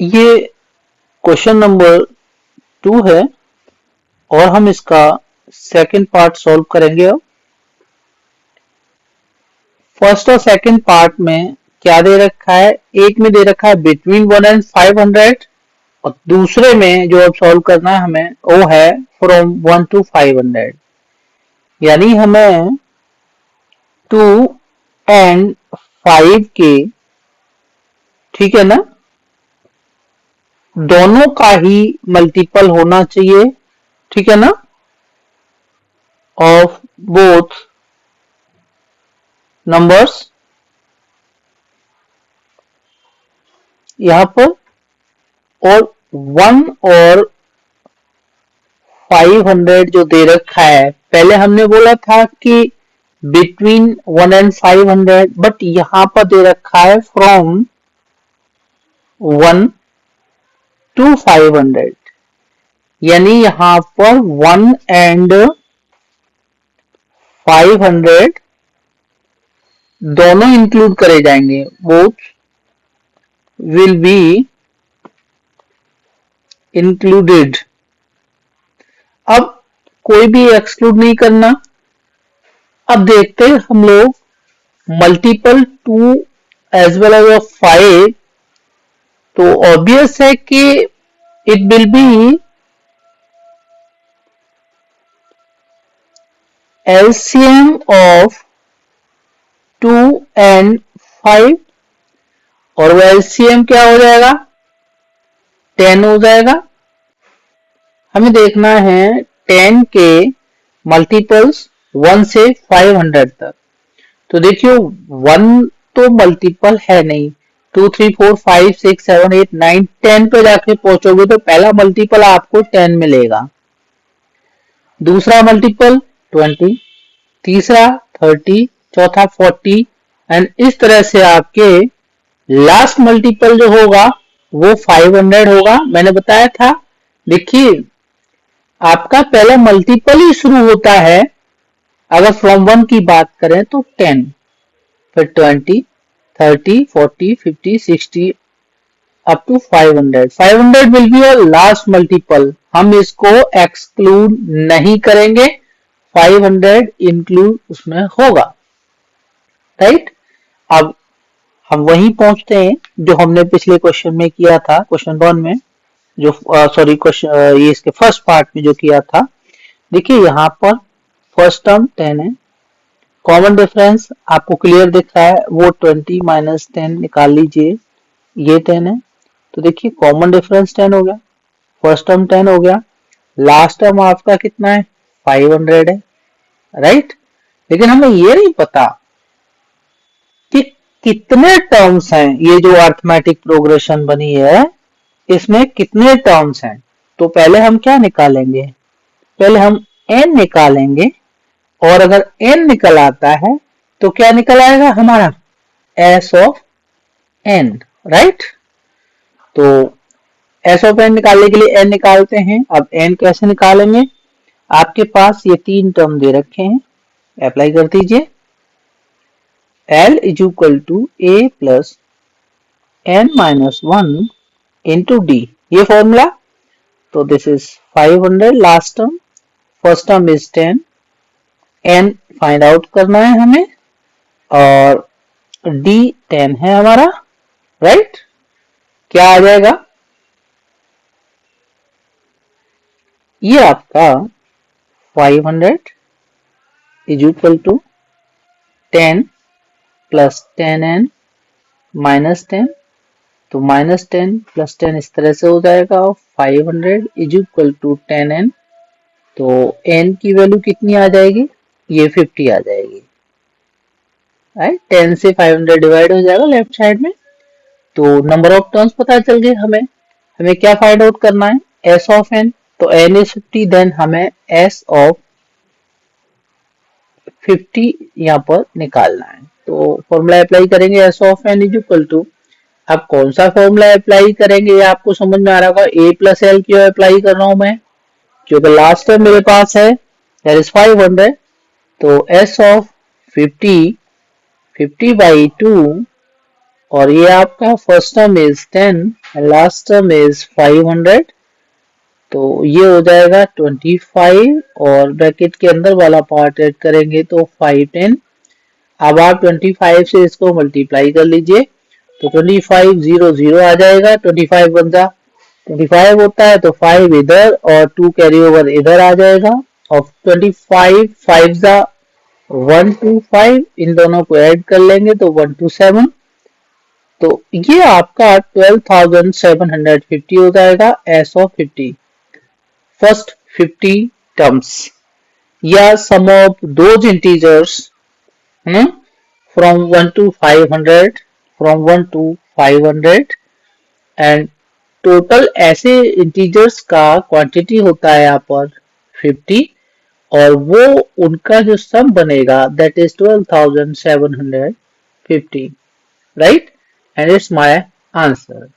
ये question number 2 है और हम इसका सेकंड पार्ट सॉल्व करेंगे। अब फर्स्ट और सेकंड पार्ट में क्या दे रखा है, एक में दे रखा है बिटवीन 1 एंड 500 और दूसरे में जो अब सॉल्व करना है हमें वो है फ्रॉम 1 to 500, यानी हमें 2 एंड 5 के, ठीक है ना, दोनों का ही मल्टीपल होना चाहिए, ठीक है ना, ऑफ बोथ नंबर्स यहां पर, और 1 और 500 जो दे रखा है, पहले हमने बोला था कि बिटवीन 1 एंड 500, बट यहां पर दे रखा है फ्रॉम 1 to 500, यानी यहां पर 1 एंड 500 दोनों इंक्लूड करे जाएंगे, बोथ विल बी इंक्लूडेड। अब कोई भी एक्सक्लूड नहीं करना। अब देखते हैं हम लोग मल्टीपल 2 एज वेल एज 5, तो ऑब्वियस है कि it will be LCM of 2 and 5, और वो एलसीएम क्या हो जाएगा, 10 हो जाएगा। हमें देखना है 10 के मल्टीपल्स 1 से 500 तक। तो देखियो 1 तो मल्टीपल है नहीं, 2 3 4 5 6 7 8 9 10 पे जाके पहुंचोगे तो पहला मल्टीपल आपको 10 मिलेगा, दूसरा मल्टीपल 20, तीसरा 30, चौथा 40, एंड इस तरह से आपके लास्ट मल्टीपल जो होगा वो 500 होगा। मैंने बताया था, देखिए आपका पहला मल्टीपल ही शुरू होता है, अगर फ्रॉम 1 की बात करें तो 10, फिर 20, 30, 40, 50, 60 up to 500। 500 will be your last multiple, हम इसको एक्सक्लूड नहीं करेंगे, 500 इंक्लूड उसमें होगा, राइट। अब हम वहीं पहुंचते हैं जो हमने पिछले क्वेश्चन में किया था, क्वेश्चन 1 में, जो सॉरी क्वेश्चन ये इसके फर्स्ट पार्ट में जो किया था। देखिए यहाँ पर फर्स्ट टर्म 10 है, कॉमन डिफरेंस आपको क्लियर दिख रहा है, वो 20 माइनस 10 निकाल लीजिए, ये 10 है। तो देखिए कॉमन डिफरेंस 10 हो गया, फर्स्ट टर्म 10 हो गया, लास्ट टर्म आपका कितना है, 500 है, राइट। लेकिन हमें ये नहीं पता कि कितने टर्म्स हैं, ये जो अर्थमेटिक प्रोग्रेशन बनी है इसमें कितने टर्म्स हैं। तो पहले हम क्या निकालेंगे, पहले हम n निकालेंगे, और अगर n निकल आता है तो क्या निकल आएगा हमारा s ऑफ n, राइट। तो s ऑफ n निकालने के लिए n निकालते हैं। अब n कैसे निकालेंगे, आपके पास ये 3 टर्म दे रखे हैं, अप्लाई कर दीजिए। L is equal to a plus n minus 1 into d, ये फॉर्मूला। तो this is 500 last term, first term is 10, n find out करना है हमें, और d 10 है हमारा, राइट। क्या आ जाएगा, ये आपका 500 is equal to 10 plus 10n minus 10, तो माइनस 10 प्लस 10 इस तरह से हो जाएगा, 500 इज इक्वल टू 10n, तो n की वैल्यू कितनी आ जाएगी, ये 50 आ जाएगी, राइट। 10 से 500 डिवाइड हो जाएगा लेफ्ट साइड में, तो नंबर ऑफ टर्म्स पता चल गए हमें। हमें क्या फाइंड आउट करना है, s ऑफ n, तो n इज 50, देन हमें s ऑफ 50 यहाँ पर निकालना है। तो फॉर्मूला अप्लाई करेंगे, s of n is equal to, अब कौन सा फॉर्मूला अप्लाई करेंगे ये आपको समझ में आ रहा होगा, a प्लस एल क्यों अप्लाई कर रहा हूं मैं, क्योंकि लास्ट टर्म मेरे पास है दैट इज 500, तो s ऑफ 50 50 by 2 और ये आपका first term is 10 and last term is 500, तो ये हो जाएगा 25 और ब्रैकेट के अंदर वाला पार्ट ऐड करेंगे तो 510। अब आप 25 से इसको मल्टीप्लाई कर लीजिए तो 25 0 0 आ जाएगा, 25 बन जा 25 होता है तो 5 इधर और 2 कैरी ओवर इधर आ जाएगा और 25 5 जा 125, इन दोनों को ऐड कर लेंगे तो 127। तो ये आपका 12,750 हो जाएगा एस ऑफ 50 फर्स्ट 50 टर्म्स या sum of those integers from 1 to 500, from 1 to 500 and total ऐसे इंटीजर्स का क्वांटिटी होता है यहाँ पर 50 और वो उनका जो सम बनेगा that is 12,750, right, and it's my answer.